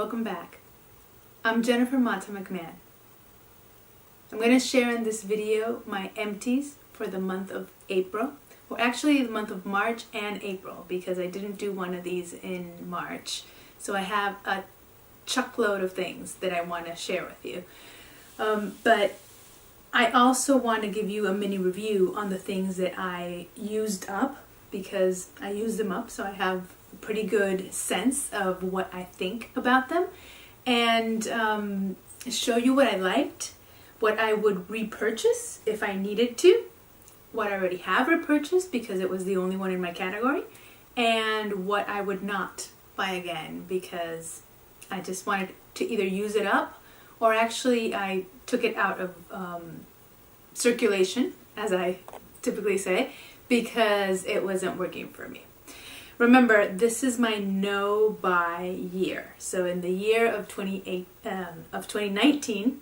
welcome back. I'm Jennifer Mata-McMahon. I'm going to share in this video my empties for the month of April. Well, actually the month of March and April, because I didn't do one of these in March. So I have a chuckload of things that I want to share with you. But I also want to give you a mini review on the things that I used up, because I used them up, so I have a pretty good sense of what I think about them, and show you what I liked, what I would repurchase if I needed to, what I already have repurchased because it was the only one in my category, and what I would not buy again because I just wanted to either use it up, or actually I took it out of circulation, as I typically say, because it wasn't working for me. Remember, this is my no-buy year. So in the year of 2019,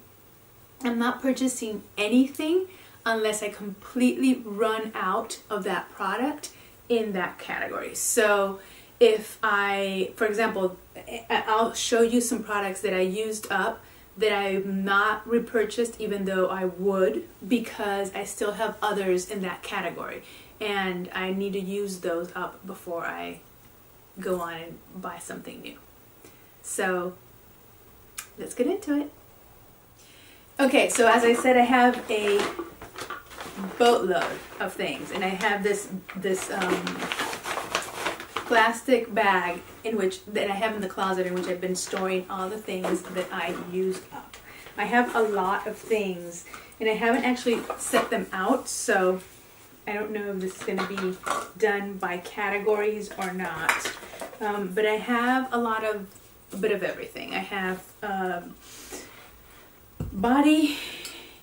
I'm not purchasing anything unless I completely run out of that product in that category. So if for example, I'll show you some products that I used up that I'm not repurchased, even though I would, because I still have others in that category. And I need to use those up before I go on and buy something new. So let's get into it. Okay, so as I said, I have a boatload of things, and I have this plastic bag that I have in the closet, in which I've been storing all the things that I used up. I have a lot of things, and I haven't actually set them out, so I don't know if this is going to be done by categories or not. But I have a bit of everything. I have body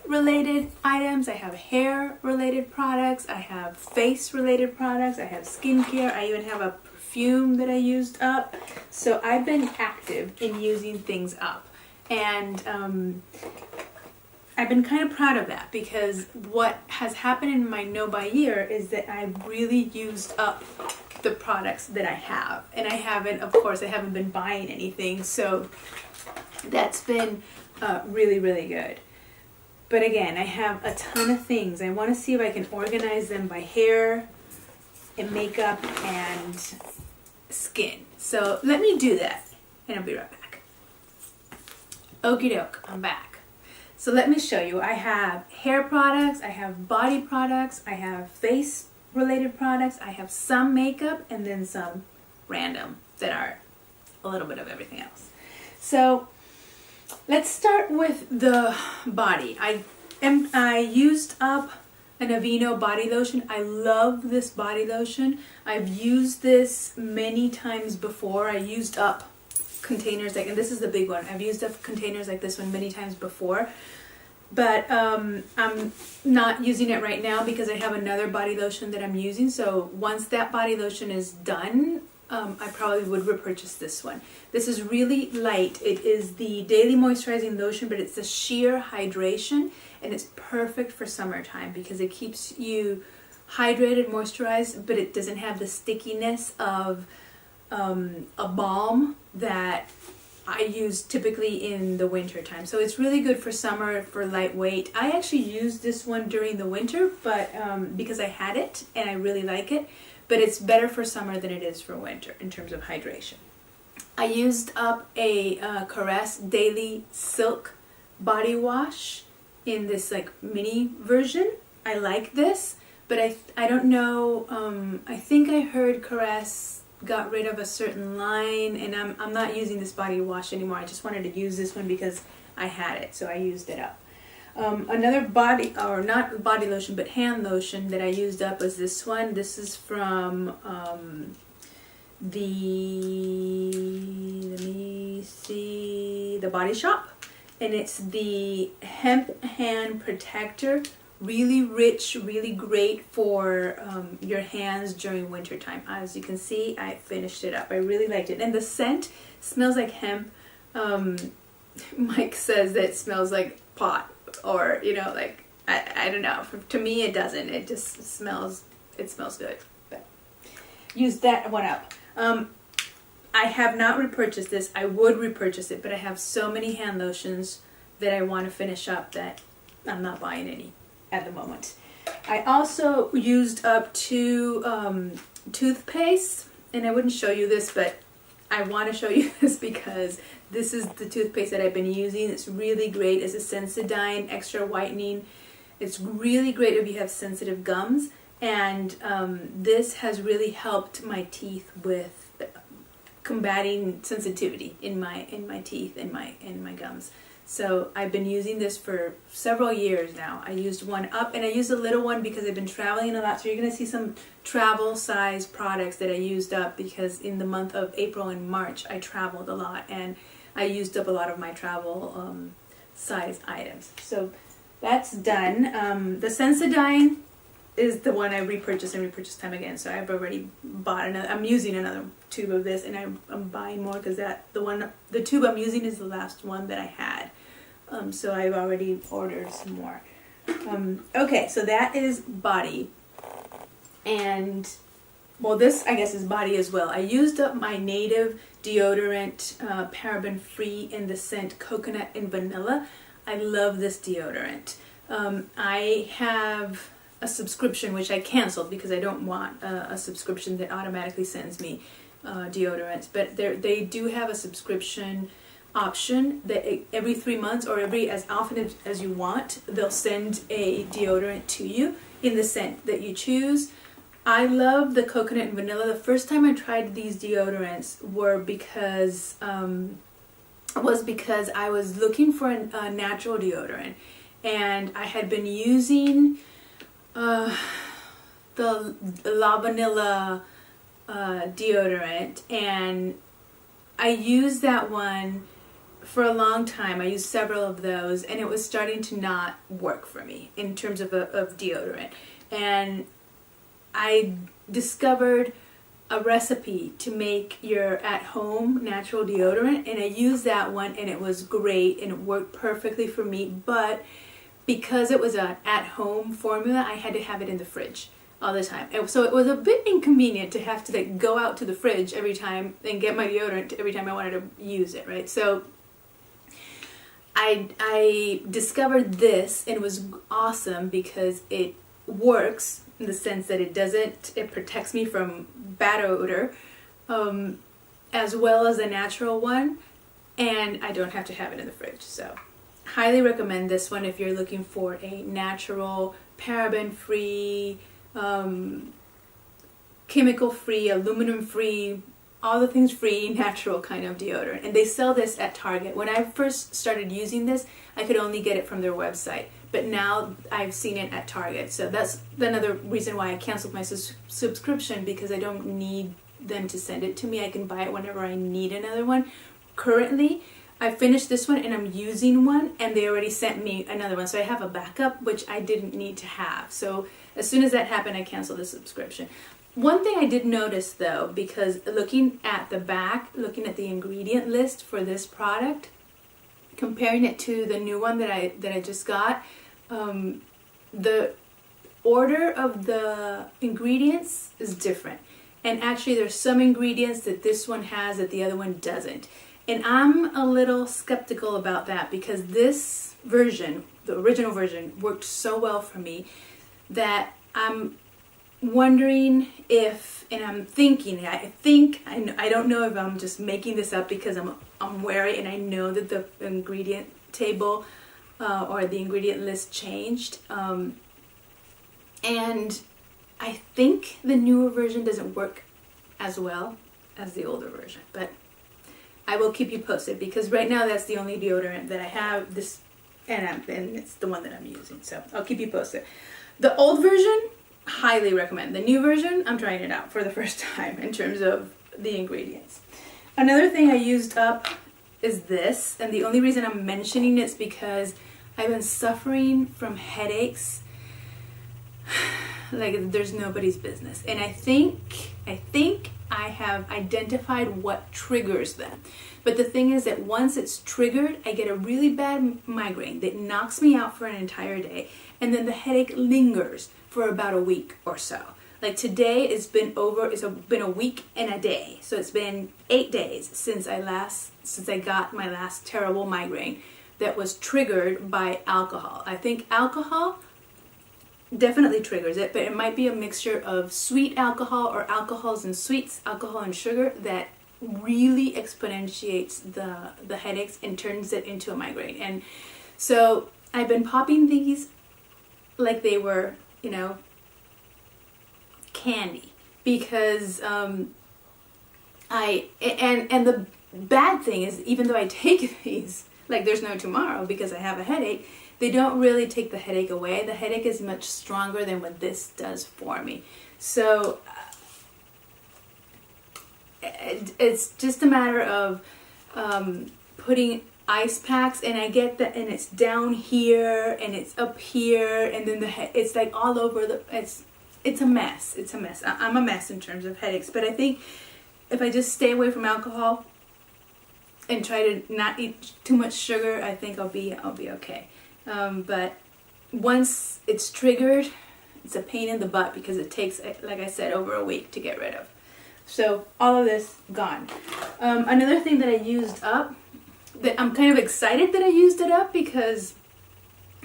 related items, I have hair related products, I have face related products, I have skincare, I even have a perfume that I used up. So I've been active in using things up, and I've been kind of proud of that, because what has happened in my no-buy year is that I've really used up the products that I have, and I haven't been buying anything, so that's been really, really good. But again, I have a ton of things. I want to see if I can organize them by hair and makeup and skin. So let me do that, and I'll be right back. Okie doke, I'm back. So let me show you. I have hair products, I have body products, I have face related products, I have some makeup, and then some random that are a little bit of everything else. So let's start with the body. I used up an Aveeno body lotion. I love this body lotion. I've used this many times before. I used up containers and this is the big one. I've used up containers like this one many times before, but I'm not using it right now because I have another body lotion that I'm using. So once that body lotion is done, I probably would repurchase this one. This is really light. It is the Daily Moisturizing Lotion, but it's a sheer hydration, and it's perfect for summertime because it keeps you hydrated, moisturized, but it doesn't have the stickiness of a balm that I use typically in the winter time. So it's really good for summer, for lightweight. I actually used this one during the winter, but because I had it and I really like it. But it's better for summer than it is for winter in terms of hydration. I used up a Caress Daily Silk Body Wash in this like mini version. I like this, but I don't know, I think I heard Caress got rid of a certain line, and I'm not using this body wash anymore. I just wanted to use this one because I had it, so I used it up. Another body, or not body lotion, but hand lotion that I used up was this one. This is from let me see, the Body Shop, and it's the Hemp Hand Protector. Really rich, really great for your hands during winter time. As you can see, I finished it up. I really liked it, and the scent smells like hemp. Mike says that it smells like pot, or like I don't know. To me, it doesn't. It just smells. It smells good. But use that one up. I have not repurchased this. I would repurchase it, but I have so many hand lotions that I want to finish up that I'm not buying any at the moment. I also used up 2 toothpaste, and I wouldn't show you this, but I want to show you this because this is the toothpaste that I've been using. It's really great. It's a Sensodyne Extra Whitening. It's really great if you have sensitive gums, and this has really helped my teeth with combating sensitivity in my teeth and my gums. So I've been using this for several years now. I used one up, and I used a little one because I've been traveling a lot. So you're going to see some travel size products that I used up because in the month of April and March I traveled a lot, and I used up a lot of my travel size items. So that's done. The Sensodyne is the one I repurchased and repurchased time again. So I've already bought another. I'm using another tube of this, and I'm buying more because the tube I'm using is the last one that I had. So I've already ordered some more. Okay, so that is body, and well, this I guess is body as well. I used up my Native deodorant, paraben free, in the scent coconut and vanilla. I love this deodorant. I have a subscription which I canceled because I don't want a subscription that automatically sends me deodorants, but they do have a subscription option that every 3 months or as often as you want, they'll send a deodorant to you in the scent that you choose. I love the coconut and vanilla. The first time I tried these deodorants was because I was looking for a natural deodorant, and I had been using the La Vanilla deodorant, and I used that one for a long time. I used several of those, and it was starting to not work for me in terms of deodorant. And I discovered a recipe to make your at-home natural deodorant, and I used that one, and it was great, and it worked perfectly for me. But because it was an at-home formula, I had to have it in the fridge all the time. And so it was a bit inconvenient to have to go out to the fridge every time and get my deodorant every time I wanted to use it, right? So I discovered this, and it was awesome because it works in the sense that it protects me from bad odor, as well as a natural one, and I don't have to have it in the fridge. So highly recommend this one if you're looking for a natural, paraben-free, chemical-free, aluminum-free, all the things free, natural kind of deodorant. And they sell this at Target. When I first started using this, I could only get it from their website, but now I've seen it at Target. So that's another reason why I canceled my subscription, because I don't need them to send it to me. I can buy it whenever I need another one. Currently, I finished this one and I'm using one, and they already sent me another one. So I have a backup, which I didn't need to have. So as soon as that happened, I canceled the subscription. One thing I did notice though, because looking at the back, looking at the ingredient list for this product, comparing it to the new one that I just got, the order of the ingredients is different. And actually there's some ingredients that this one has that the other one doesn't. And I'm a little skeptical about that, because this version, the original version, worked so well for me that I'm wondering if, and I'm thinking, I don't know if I'm just making this up because I'm wary and I know that the ingredient table or the ingredient list changed. And I think the newer version doesn't work as well as the older version, but I will keep you posted, because right now that's the only deodorant that I have, this, and it's the one that I'm using, so I'll keep you posted. The old version, highly recommend. The new version, I'm trying it out for the first time in terms of the ingredients. Another thing I used up is this, and the only reason I'm mentioning it is because I've been suffering from headaches like there's nobody's business, and I think I have identified what triggers them. But the thing is that once it's triggered, I get a really bad migraine that knocks me out for an entire day, and then the headache lingers for about a week or so. Like today, it's been a week and a day. So it's been 8 days since I got my last terrible migraine that was triggered by alcohol. I think alcohol definitely triggers it, but it might be a mixture of sweet alcohol or alcohols and sweets, alcohol and sugar, that really exponentiates the headaches and turns it into a migraine. And so I've been popping these like they were, you know, candy, because and the bad thing is, even though I take these like there's no tomorrow because I have a headache, they don't really take the headache away. The headache is much stronger than what this does for me. So it's just a matter of putting ice packs, and I get that, and it's down here and it's up here, and then it's like all over it's a mess. It's a mess. I'm a mess in terms of headaches, but I think if I just stay away from alcohol and try to not eat too much sugar, I think I'll be okay. But once it's triggered, it's a pain in the butt because it takes, like I said, over a week to get rid of. So all of this gone. Another thing that I used up, that I'm kind of excited that I used it up, because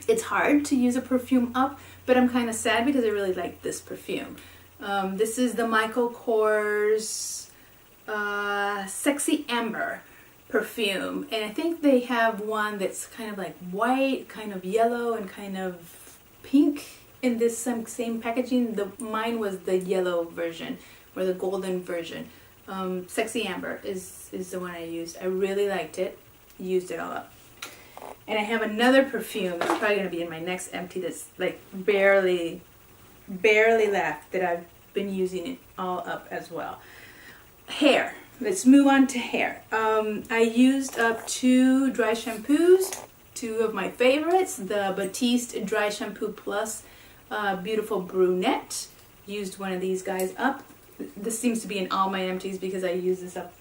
it's hard to use a perfume up, but I'm kind of sad because I really like this perfume. This is the Michael Kors Sexy Amber perfume, and I think they have one that's kind of like white, kind of yellow, and kind of pink in this same packaging. Mine was the yellow version or the golden version. Sexy Amber is the one I used. I really liked it. Used it all up. And I have another perfume that's probably going to be in my next empty that's like barely left, that I've been using it all up as well. Hair. Let's move on to hair. I used up 2 dry shampoos, 2 of my favorites. The Batiste Dry Shampoo Plus Beautiful Brunette. Used one of these guys up. This seems to be in all my empties because I use this up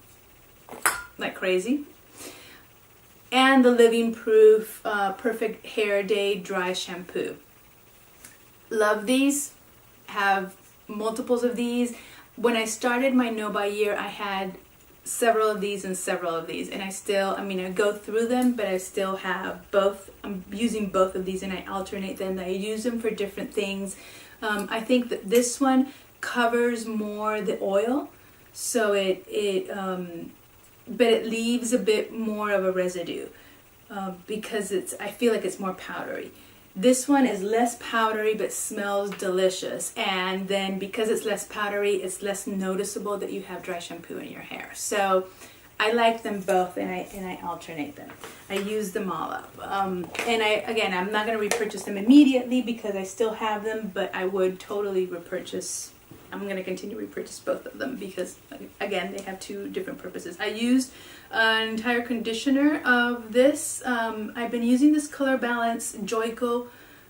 like crazy. And the Living Proof Perfect Hair Day Dry Shampoo. Love these. Have multiples of these. When I started my no by year, I had several of these and several of these, and I go through them, but I still have both. I'm using both of these, and I alternate them. I use them for different things. I think that this one covers more the oil, so but it leaves a bit more of a residue because I feel like it's more powdery. This one is less powdery but smells delicious, and then because it's less powdery, it's less noticeable that you have dry shampoo in your hair. So I like them both, and I alternate them. I use them all up. And I'm not going to repurchase them immediately because I still have them, but I would totally repurchase. I'm going to continue to repurchase both of them because, again, they have 2 different purposes. I used an entire conditioner of this. I've been using this Color Balance Joico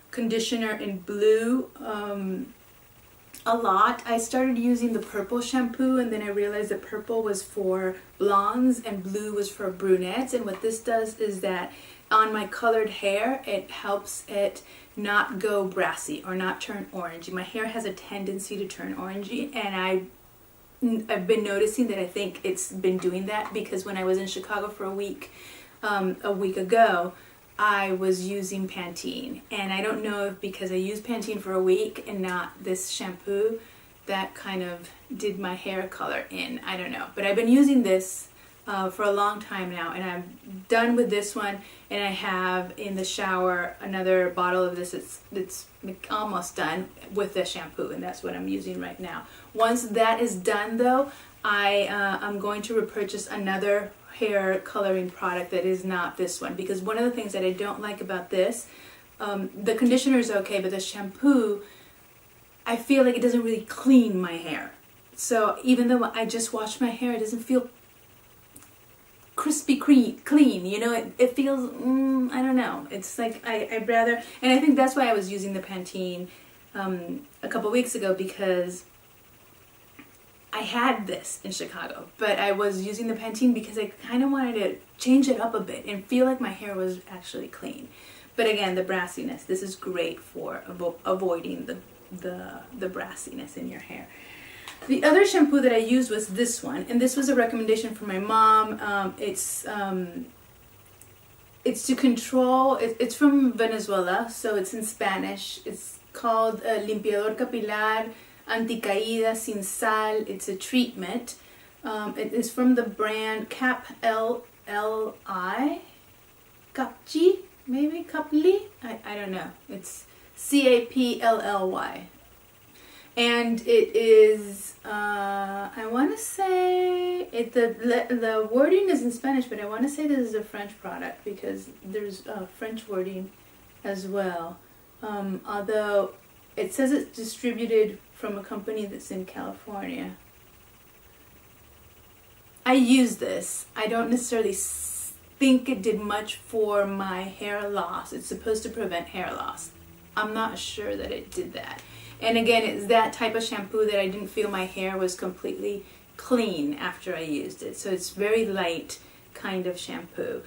conditioner in blue a lot. I started using the purple shampoo, and then I realized that purple was for blondes and blue was for brunettes. And what this does is that on my colored hair, it helps it not go brassy or not turn orangey. My hair has a tendency to turn orangey, and I've been noticing that I think it's been doing that because when I was in Chicago for a week ago, I was using Pantene, and I don't know if because I used Pantene for a week and not this shampoo, that kind of did my hair color in. I don't know, but I've been using this for a long time now, and I'm done with this one, and I have in the shower another bottle of this. It's almost done with the shampoo, and that's what I'm using right now. Once that is done though, I'm going to repurchase another hair coloring product that is not this one, because one of the things that I don't like about this, the conditioner is okay, but the shampoo, I feel like it doesn't really clean my hair. So even though I just washed my hair, it doesn't feel crispy clean, you know, it feels, I don't know, it's like I'd rather, and I think that's why I was using the Pantene a couple weeks ago, because I had this in Chicago, but I was using the Pantene because I kind of wanted to change it up a bit and feel like my hair was actually clean. But again, the brassiness, this is great for avoiding the brassiness in your hair. The other shampoo that I used was this one, and this was a recommendation from my mom. It's to control, it's from Venezuela, so it's in Spanish. It's called Limpiador Capilar Anticaída Sin Sal. It's a treatment. It is from the brand Capli, Capli, maybe Capli. I don't know. It's Caply, and it is. I want to say the wording is in Spanish, but I want to say this is a French product because there's French wording as well. Although it says it's distributed from a company that's in California. I use this. I don't necessarily think it did much for my hair loss. It's supposed to prevent hair loss. I'm not sure that it did that. And again, it's that type of shampoo that I didn't feel my hair was completely clean after I used it. So it's very light kind of shampoo.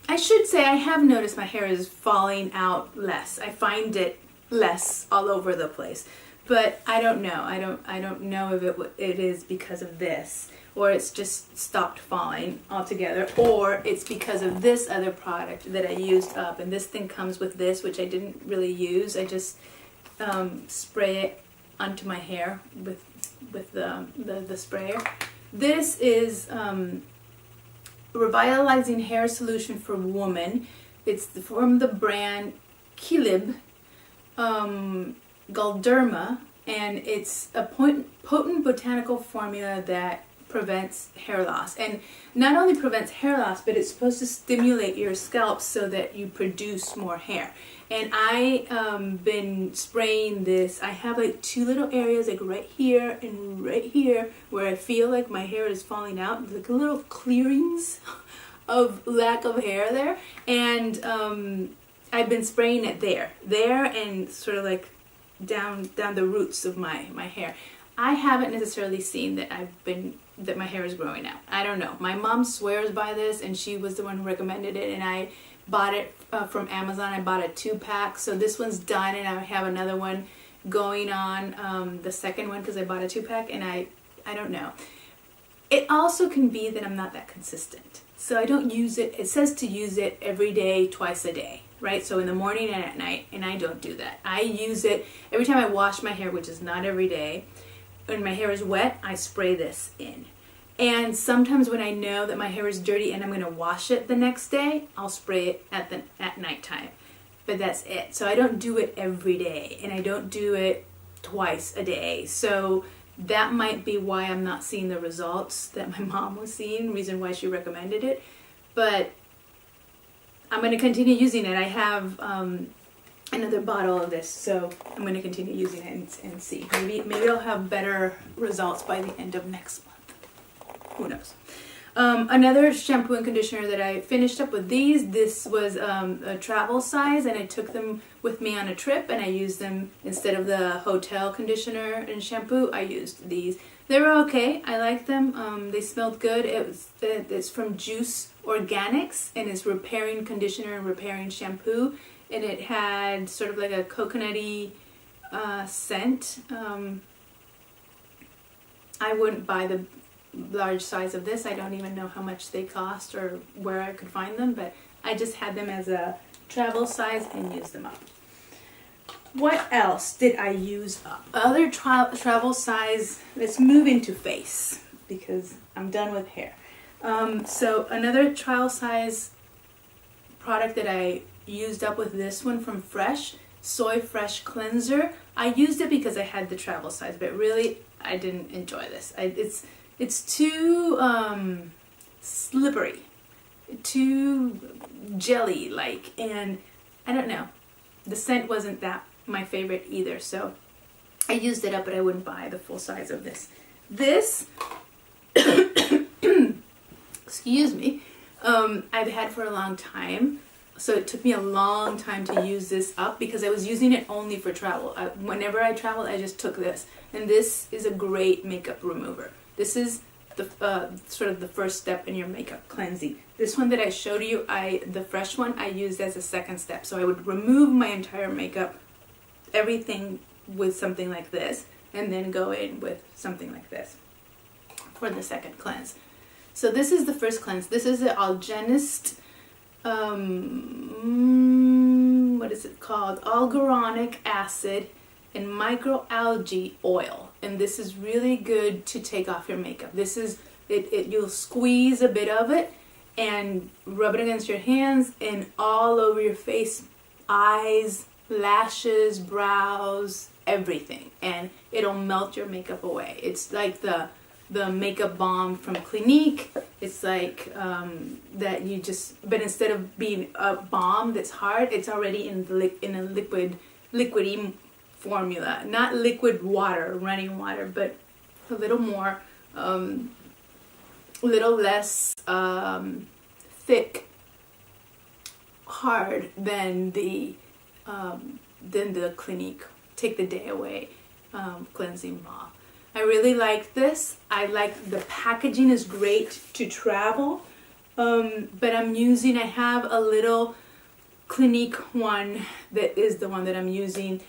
I should say I have noticed my hair is falling out less. I find it less all over the place. But I don't know. I don't know if it is because of this, or it's just stopped falling altogether, or it's because of this other product that I used up. And this thing comes with this, which I didn't really use. I just spray it onto my hair with the sprayer. This is Revitalizing Hair Solution for Woman. It's from the brand Kilib. Galderma, and it's a potent botanical formula that prevents hair loss. And not only prevents hair loss, but it's supposed to stimulate your scalp so that you produce more hair. And I been spraying this. I have like two little areas, like right here and right here, where I feel like my hair is falling out, like little clearings of lack of hair there. And I've been spraying it there, and sort of like down the roots of my hair. I haven't necessarily seen that that my hair is growing out. I don't know. My mom swears by this, and she was the one who recommended it, and I bought it from Amazon. I bought a 2-pack, so this one's done, and I have another one going on, the second one, because I bought a 2-pack, and I don't know. It also can be that I'm not that consistent, so I don't use it. It says to use it every day, twice a day, right? So in the morning and at night, and I don't do that. I use it every time I wash my hair, which is not every day. When my hair is wet, I spray this in. And sometimes when I know that my hair is dirty and I'm going to wash it the next day, I'll spray it at nighttime. But that's it. So I don't do it every day, and I don't do it twice a day. So that might be why I'm not seeing the results that my mom was seeing, reason why she recommended it. But I'm going to continue using it. I have another bottle of this, so I'm going to continue using it and see. Maybe I'll have better results by the end of next month. Who knows? Another shampoo and conditioner that I finished up with these. This was a travel size, and I took them with me on a trip, and I used them instead of the hotel conditioner and shampoo. I used these. They were okay. I liked them. They smelled good. It's from Juice Organics, and it's repairing conditioner and repairing shampoo, and it had sort of like a coconutty scent. I wouldn't buy the large size of this. I don't even know how much they cost or where I could find them, but I just had them as a travel size and used them up. What else did I use up? Other travel size. Let's move into face because I'm done with hair. So another trial size product that I used up with this one from Fresh, Soy Fresh Cleanser. I used it because I had the travel size, but really I didn't enjoy this. It's too slippery, too jelly-like, and I don't know. The scent wasn't that my favorite either, so I used it up, but I wouldn't buy the full size of this. This, excuse me, I've had for a long time, so it took me a long time to use this up because I was using it only for travel. Whenever I traveled, I just took this, and this is a great makeup remover. This is the sort of the first step in your makeup cleansing. This one that I showed you, the fresh one, I used as a second step. So I would remove my entire makeup, everything with something like this, and then go in with something like this for the second cleanse. So this is the first cleanse. This is the Algenist, what is it called? Algoronic acid and microalgae oil. And this is really good to take off your makeup. This is, you'll squeeze a bit of it and rub it against your hands and all over your face, eyes, lashes, brows, everything. And it'll melt your makeup away. It's like the makeup balm from Clinique. It's like that you just, but instead of being a balm that's hard, it's already in a liquidy formula. Not liquid water, running water, but a little more, little less thick, hard than the Clinique Take the Day Away cleansing balm. I really like this. I like the packaging is great to travel, but I have a little Clinique one that is the one that I'm using,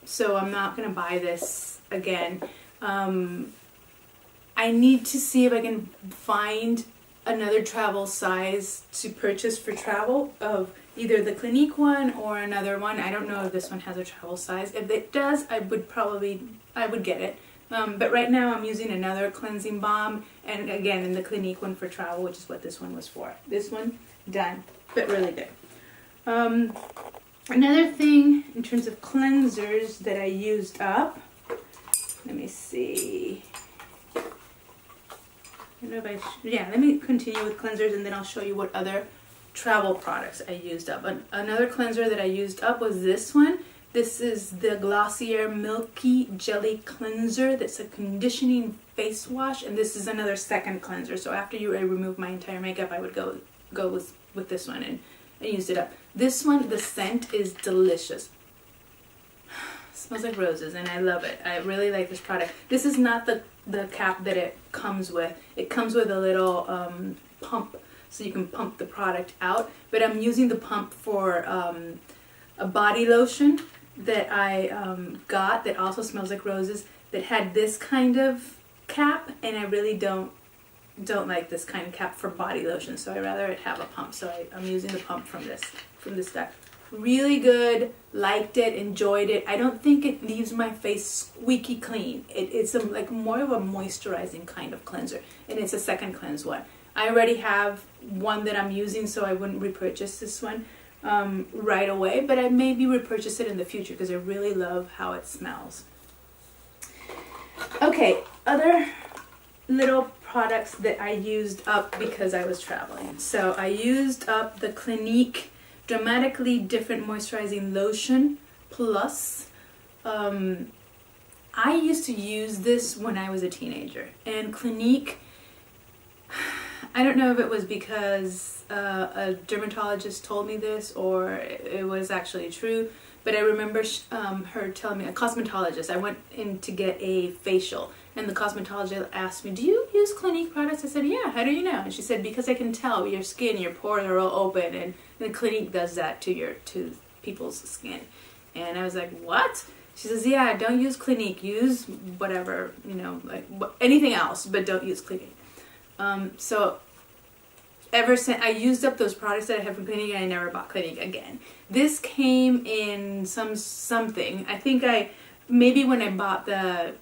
so I'm not going to buy this again. I need to see if I can find another travel size to purchase for travel of either the Clinique one or another one. I don't know if this one has a travel size. If it does, I would get it. But right now I'm using another cleansing balm, and again in the Clinique one for travel, which is what this one was for. This one, done, but really good. Another thing in terms of cleansers that I used up, let me see. I don't know if let me continue with cleansers and then I'll show you what other travel products I used up. Another cleanser that I used up was this one. This is the Glossier Milky Jelly Cleanser. That's a conditioning face wash, and this is another second cleanser. So after I remove my entire makeup, I would go with this one and used it up. This one, the scent is delicious. It smells like roses, and I love it. I really like this product. This is not the cap that it comes with. It comes with a little pump, so you can pump the product out. But I'm using the pump for a body lotion that I got that also smells like roses, that had this kind of cap, and I really don't like this kind of cap for body lotion, so I'd rather it have a pump. So I'm using the pump from this guy. Really good, liked it, enjoyed it. I don't think it leaves my face squeaky clean. It's like more of a moisturizing kind of cleanser, and it's a second cleanse one. I already have one that I'm using, so I wouldn't repurchase this one right away, but I maybe repurchase it in the future because I really love how it smells. Okay, other little products that I used up because I was traveling. So I used up the Clinique Dramatically Different Moisturizing Lotion Plus. I used to use this when I was a teenager, and Clinique, I don't know if it was because a dermatologist told me this or it was actually true, but I remember her telling me, a cosmetologist, I went in to get a facial, and the cosmetologist asked me, do you use Clinique products? I said, yeah, how do you know? And she said, because I can tell your skin, your pores are all open, and the Clinique does that to people's skin. And I was like, what? She says, yeah, don't use Clinique, use whatever, like anything else, but don't use Clinique. So ever since I used up those products that I have from Clinique, I never bought Clinique again. This came in something. I think maybe when I bought the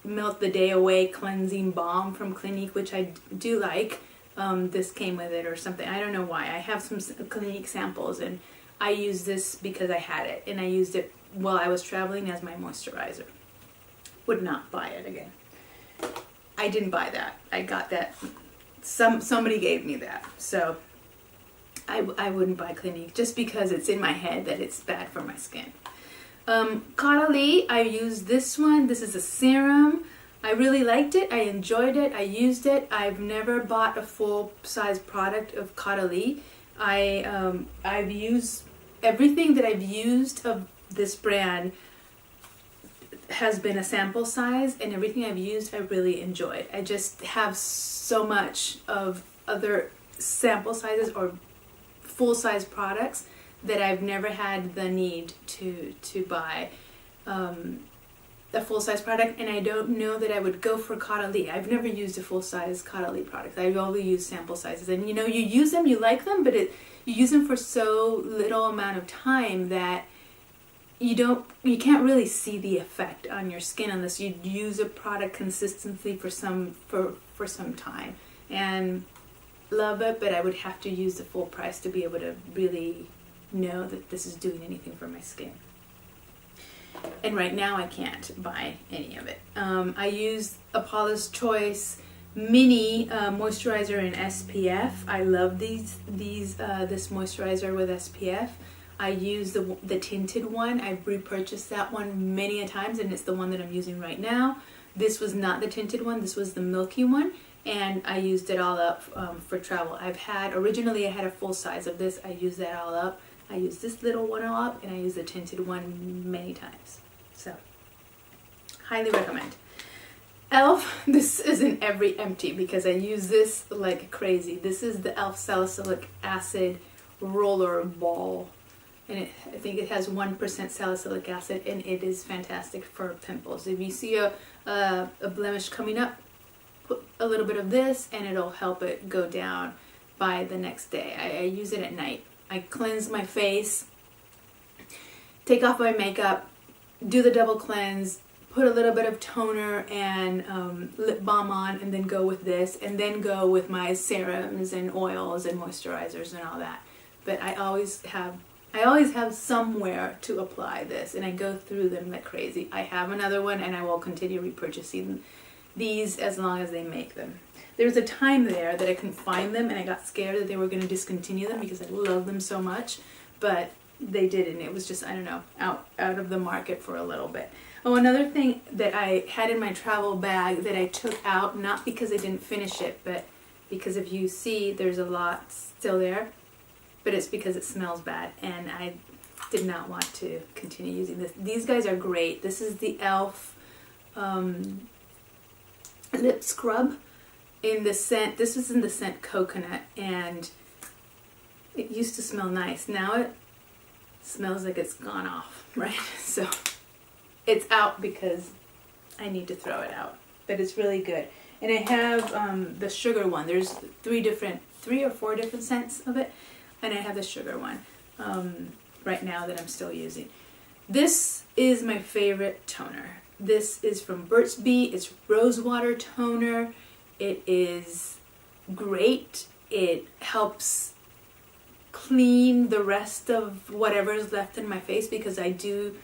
Melt the Day Away cleansing balm from Clinique, which I do like, this came with it or something. I don't know why. I have some Clinique samples, and I used this because I had it, and I used it while I was traveling as my moisturizer. Would not buy it again. I didn't buy that. I got that. Somebody gave me that, so I wouldn't buy Clinique just because it's in my head that it's bad for my skin. Caudalie, I used this one. This is a serum. I really liked it. I enjoyed it. I used it. I've never bought a full-size product of Caudalie. I've used everything that I've used of this brand. has been a sample size, and everything I've used I really enjoyed. I just have so much of other sample sizes or full-size products that I've never had the need to buy a full-size product, and I don't know that I would go for Caudalie. I've never used a full-size Caudalie product. I've only used sample sizes, and you know, you use them, you like them, but you use them for so little amount of time that you can't really see the effect on your skin unless you use a product consistently for some time. And love it, but I would have to use the full price to be able to really know that this is doing anything for my skin. And right now I can't buy any of it. I use a Paula's Choice mini moisturizer in SPF. I love this moisturizer with SPF. I use the tinted one. I've repurchased that one many a times, and it's the one that I'm using right now. This was not the tinted one. This was the milky one, and I used it all up for travel. Originally I had a full size of this. I used that all up. I used this little one all up, and I used the tinted one many times. So, highly recommend. e.l.f. This is in every empty because I use this like crazy. This is the e.l.f. salicylic acid roller ball. And I think it has 1% salicylic acid, and it is fantastic for pimples. If you see a blemish coming up, put a little bit of this and it'll help it go down by the next day. I use it at night. I cleanse my face, take off my makeup, do the double cleanse, put a little bit of toner and lip balm on, and then go with this, and then go with my serums and oils and moisturizers and all that. But I always have somewhere to apply this, and I go through them like crazy. I have another one, and I will continue repurchasing these as long as they make them. There was a time there that I couldn't find them, and I got scared that they were going to discontinue them because I love them so much, but they didn't. It was just, I don't know, out of the market for a little bit. Oh, another thing that I had in my travel bag that I took out, not because I didn't finish it, but because if you see, there's a lot still there, but it's because it smells bad, and I did not want to continue using this. These guys are great. This is the e.l.f. lip scrub in the scent. This was in the scent coconut, and it used to smell nice. Now it smells like it's gone off, right? So it's out because I need to throw it out, but it's really good. And I have the sugar one. There's three or four different scents of it, and I have the sugar one right now that I'm still using. This is my favorite toner. This is from Burt's Bees. It's rosewater toner. It is great. It helps clean the rest of whatever is left in my face, because I do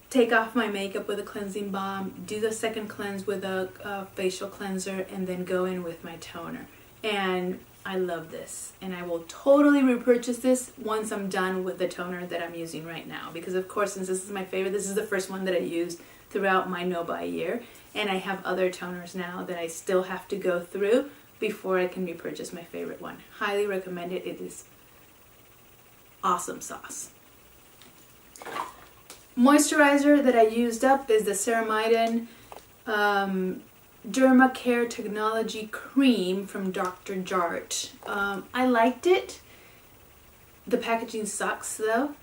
take off my makeup with a cleansing balm, do the second cleanse with a facial cleanser, and then go in with my toner. And I love this, and I will totally repurchase this once I'm done with the toner that I'm using right now, because of course, since this is my favorite, this is the first one that I used throughout my no-buy year, and I have other toners now that I still have to go through before I can repurchase my favorite one. Highly recommend it. It is awesome sauce. Moisturizer that I used up is the Ceramide Derma Care Technology Cream from Dr. Jart. I liked it. The packaging sucks though.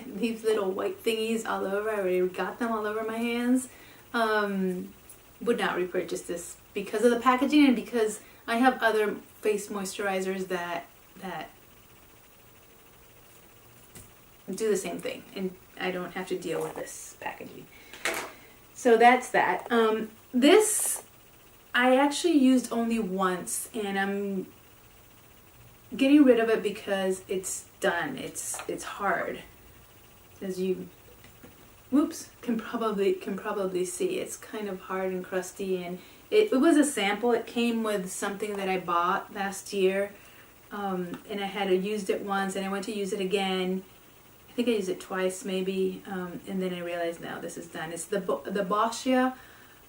These little white thingies all over. I already got them all over my hands. Would not repurchase this because of the packaging, and because I have other face moisturizers that do the same thing, and I don't have to deal with this packaging. So that's that. This I actually used only once, and I'm getting rid of it because it's done. It's hard, as you can probably see. It's kind of hard and crusty, and it was a sample. It came with something that I bought last year, and I had used it once, and I went to use it again. I think I used it twice maybe, and then I realized now this is done. It's the Boscia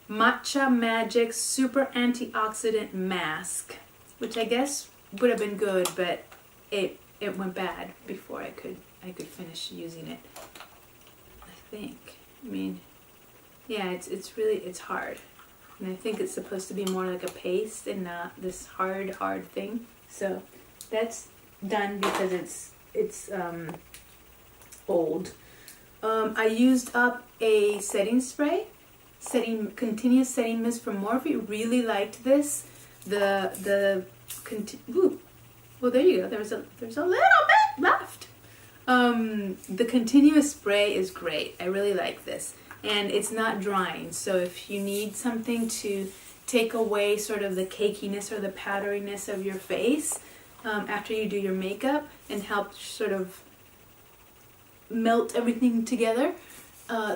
Matcha Magic Super Antioxidant Mask, which I guess would have been good, but it went bad before I could finish using it. I think. I mean, yeah, it's really, it's hard. And I think it's supposed to be more like a paste and not this hard thing. So that's done because it's old. I used up a setting spray, continuous setting mist from Morphe. Really liked this. Ooh, well, there you go. There's a little bit left. The continuous spray is great. I really like this, and it's not drying. So if you need something to take away sort of the cakiness or the powderiness of your face after you do your makeup and help sort of melt everything together,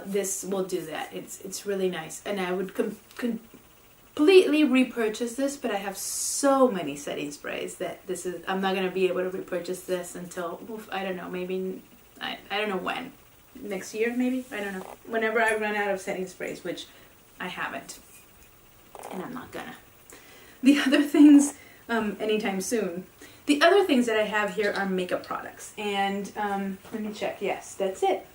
this will do that. It's really nice, and I would completely repurchase this, but I have so many setting sprays that I'm not going to be able to repurchase this until, I don't know, maybe, I don't know when, next year maybe, I don't know, whenever I run out of setting sprays, which I haven't, and I'm not gonna. The other things, anytime soon. The other things that I have here are makeup products, and let me check. Yes, that's it.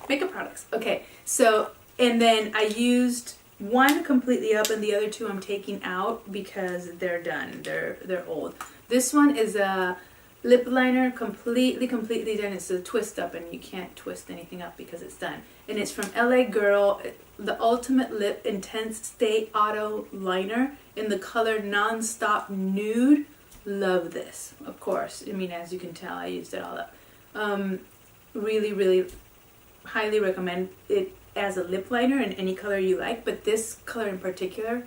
Makeup products. Okay, so, and then I used one completely up, and the other two I'm taking out because they're done. They're old. This one is a lip liner, completely done. It's a twist up, and you can't twist anything up because it's done. And it's from LA Girl, the Ultimate Lip Intense Stay Auto Liner in the color Non-Stop Nude. Love this, of course. I mean, as you can tell, I used it all up. Really highly recommend it as a lip liner in any color you like, but this color in particular,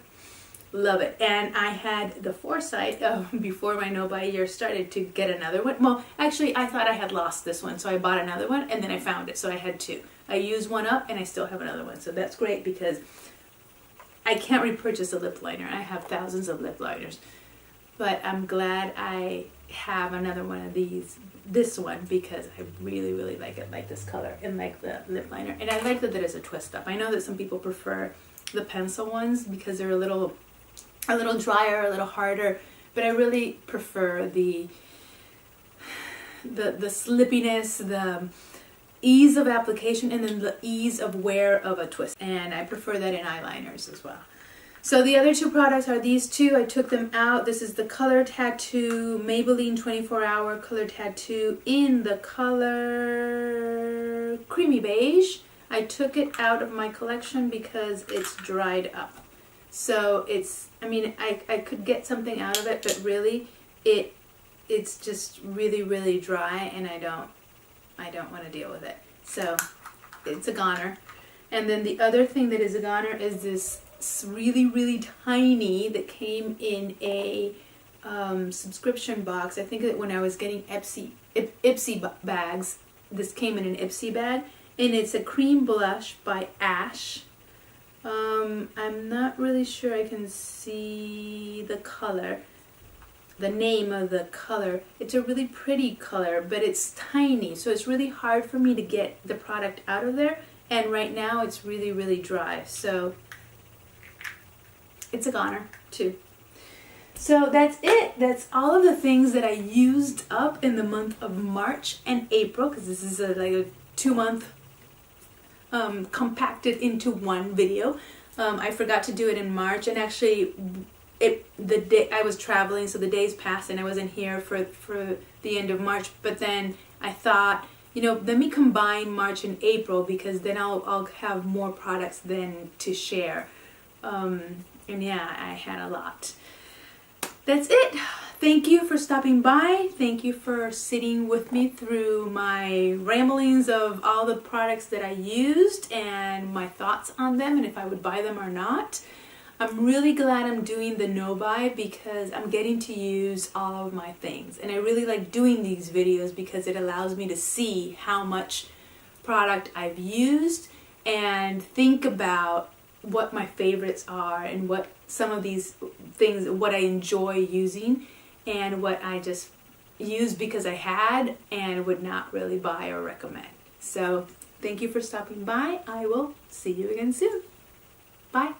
love it. And I had the foresight before my no buy year started to get another one. Well, actually, I thought I had lost this one, so I bought another one, and then I found it, so I had two. I used one up, and I still have another one, so that's great because I can't repurchase a lip liner. I have thousands of lip liners. But I'm glad I have another one of this one, because I really like it, like this color and like the lip liner. And I like that there's a twist up. I know that some people prefer the pencil ones because they're a little drier, a little harder, but I really prefer the slippiness, the ease of application, and then the ease of wear of a twist. And I prefer that in eyeliners as well. So the other two products are these two. I took them out. This is the Color Tattoo Maybelline 24-Hour Color Tattoo in the color Creamy Beige. I took it out of my collection because it's dried up. So it's, I mean, I could get something out of it, but really it's just really dry, and I don't want to deal with it. So it's a goner. And then the other thing that is a goner is this really tiny that came in a subscription box. I think that when I was getting Ipsy bags, this came in an Ipsy bag, and it's a cream blush by Ash. I'm not really sure I can see the color, the name of the color. It's a really pretty color, but it's tiny, so it's really hard for me to get the product out of there, and right now it's really dry, so it's a goner too. So that's it. That's all of the things that I used up in the month of March and April, because this is like a 2-month compacted into one video. I forgot to do it in March, and actually the day I was traveling, so the days passed and I wasn't here for the end of March. But then I thought, you know, let me combine March and April, because then I'll have more products then to share. And yeah, I had a lot. That's it. Thank you for stopping by. Thank you for sitting with me through my ramblings of all the products that I used and my thoughts on them and if I would buy them or not. I'm really glad I'm doing the no buy because I'm getting to use all of my things. And I really like doing these videos because it allows me to see how much product I've used and think about what my favorites are and what some of these things, what I enjoy using and what I just use because I had and would not really buy or recommend. So thank you for stopping by. I will see you again soon. Bye.